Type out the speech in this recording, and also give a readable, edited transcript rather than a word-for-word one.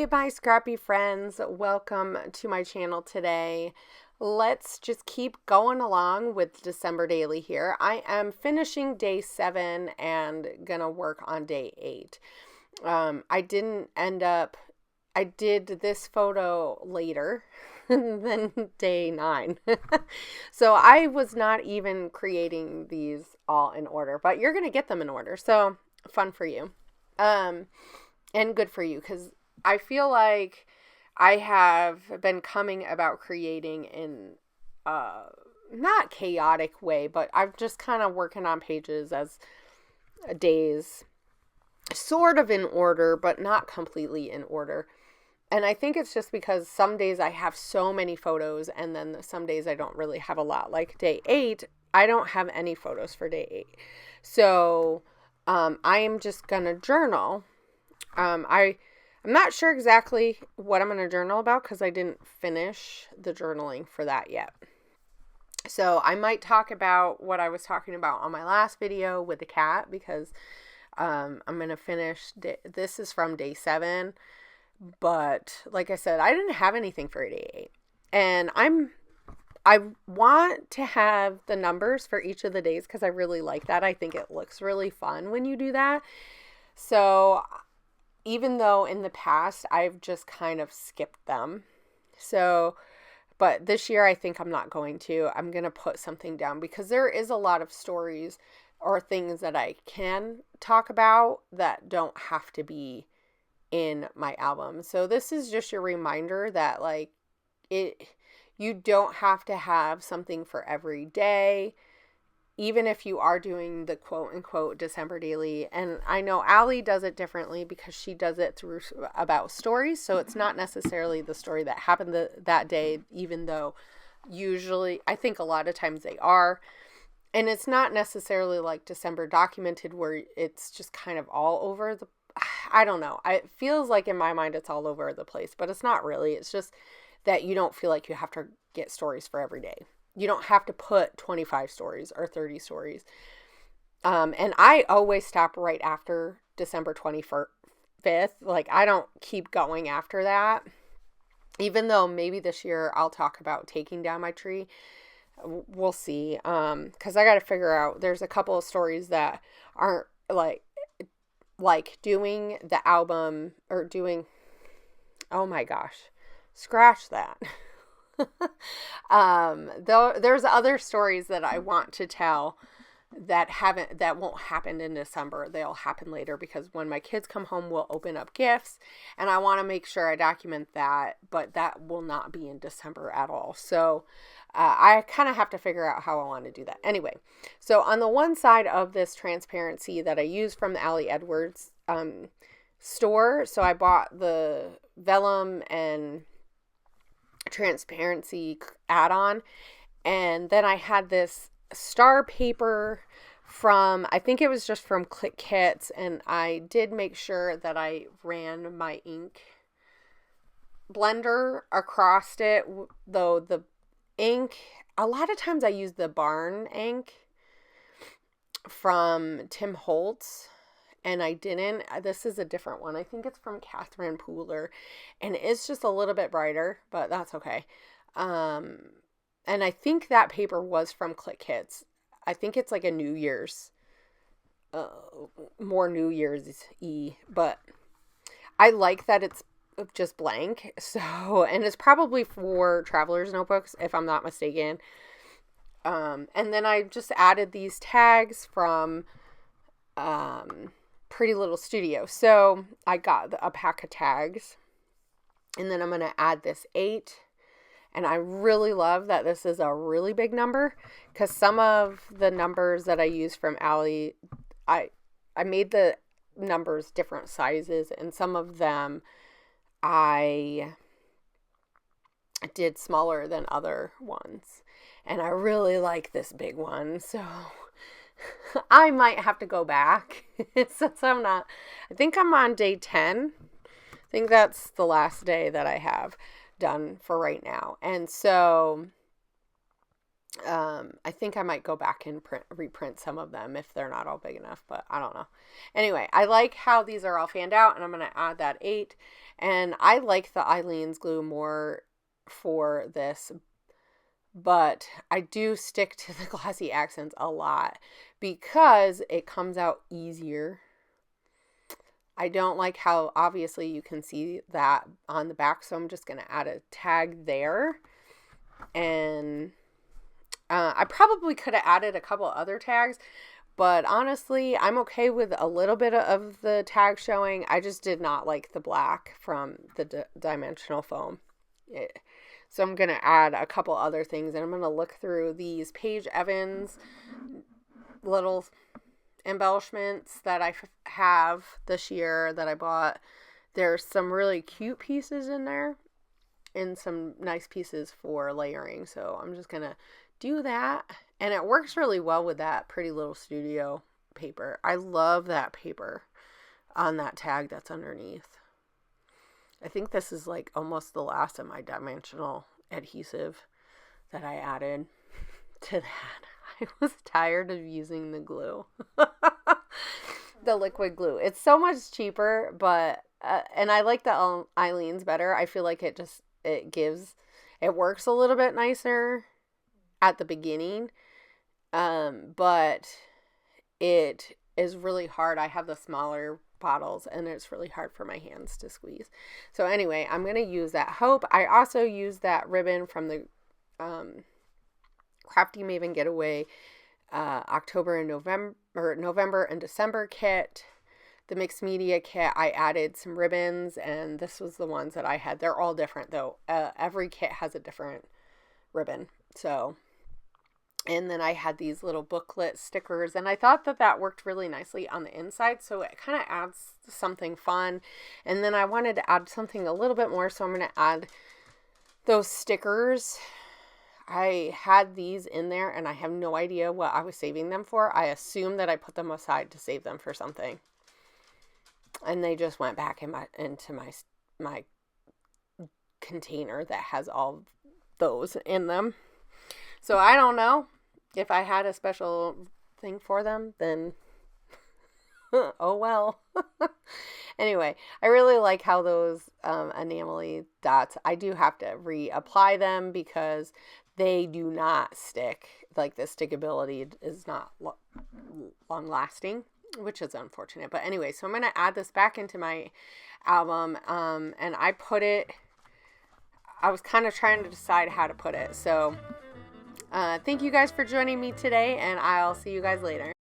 Hey, my scrappy friends, welcome to my channel today. Let's just keep going along with December daily here. I am finishing day 7 and gonna work on day 8. I did this photo later than day 9. So I was not even creating these all in order, but you're gonna get them in order. So fun for you. And good for you, because I feel like I have been coming about creating in not chaotic way, but I'm just kind of working on pages as days, sort of in order, but not completely in order. And I think it's just because some days I have so many photos, and then some days I don't really have a lot. Like day 8, I don't have any photos for day 8. So I am just going to journal. I'm not sure exactly what I'm going to journal about because I didn't finish the journaling for that yet. So I might talk about what I was talking about on my last video with the cat, because I'm going to finish. This is from day 7. But like I said, I didn't have anything for day 8. And I want to have the numbers for each of the days because I really like that. I think it looks really fun when you do that. So even though in the past I've just kind of skipped them. But this year I think I'm not going to. I'm going to put something down because there is a lot of stories or things that I can talk about that don't have to be in my album. So this is just your reminder that you don't have to have something for every day, even if you are doing the quote unquote December daily. And I know Allie does it differently because she does it through about stories. So it's not necessarily the story that happened that day, even though usually I think a lot of times they are. And it's not necessarily like December documented where it's just kind of all over the, I don't know. It feels like in my mind it's all over the place, but it's not really. It's just that you don't feel like you have to get stories for every day. You don't have to put 25 stories or 30 stories. And I always stop right after December 25th. Like, I don't keep going after that. Even though maybe this year I'll talk about taking down my tree. We'll see. Because I got to figure out, there's a couple of stories that aren't like doing the album or doing, oh my gosh, scratch that. Though there's other stories that I want to tell that won't happen in December. They'll happen later because when my kids come home, we'll open up gifts, and I want to make sure I document that, but that will not be in December at all. So I kind of have to figure out how I want to do that. Anyway, so on the one side of this transparency that I use from the Allie Edwards store, so I bought the vellum and transparency add-on, and then I had this star paper from, I think it was just from Click Kits, and I did make sure that I ran my ink blender across it, though the ink, a lot of times I use the Barn ink from Tim Holtz, and I didn't. This is a different one. I think it's from Catherine Pooler, and it's just a little bit brighter, but that's okay. And I think that paper was from Click Kits. I think it's like a New Year's, more New Year's-y, but I like that it's just blank. So, and it's probably for traveler's notebooks, if I'm not mistaken. And then I just added these tags from, Pretty Little Studio. So I got a pack of tags, and then I'm going to add this 8. And I really love that this is a really big number, because some of the numbers that I use from Allie, I made the numbers different sizes, and some of them I did smaller than other ones. And I really like this big one, so I might have to go back since I think I'm on day 10. I think that's the last day that I have done for right now. And so I think I might go back and reprint some of them if they're not all big enough, but I don't know. Anyway, I like how these are all fanned out, and I'm going to add that 8. And I like the Eileen's glue more for this, but I do stick to the glossy accents a lot because it comes out easier. I don't like how obviously you can see that on the back, so I'm just going to add a tag there. And I probably could have added a couple other tags, but honestly, I'm okay with a little bit of the tag showing. I just did not like the black from the dimensional foam. So I'm going to add a couple other things, and I'm going to look through these Paige Evans little embellishments that I have this year that I bought. There's some really cute pieces in there and some nice pieces for layering. So I'm just going to do that. And it works really well with that Pretty Little Studio paper. I love that paper on that tag that's underneath. I think this is like almost the last of my dimensional adhesive that I added to that. I was tired of using the glue. The liquid glue. It's so much cheaper, but and I like the Eileen's better. I feel like it works a little bit nicer at the beginning. But it is really hard. I have the smaller bottles and it's really hard for my hands to squeeze. So anyway, I'm going to use that Hope. I also use that ribbon from the Crafty Maven Getaway November and December kit. The mixed media kit, I added some ribbons, and this was the ones that I had. They're all different though. Every kit has a different ribbon. So, and then I had these little booklet stickers, and I thought that worked really nicely on the inside, so it kind of adds something fun. And then I wanted to add something a little bit more, so I'm going to add those stickers. I had these in there, and I have no idea what I was saving them for. I assume that I put them aside to save them for something, and they just went back into my container that has all those in them. So I don't know if I had a special thing for them, then oh well. Anyway, I really like how those enamel dots, I do have to reapply them because they do not stick. Like the stickability is not long lasting, which is unfortunate. But anyway, so I'm going to add this back into my album, and I was kind of trying to decide how to put it. So thank you guys for joining me today, and I'll see you guys later.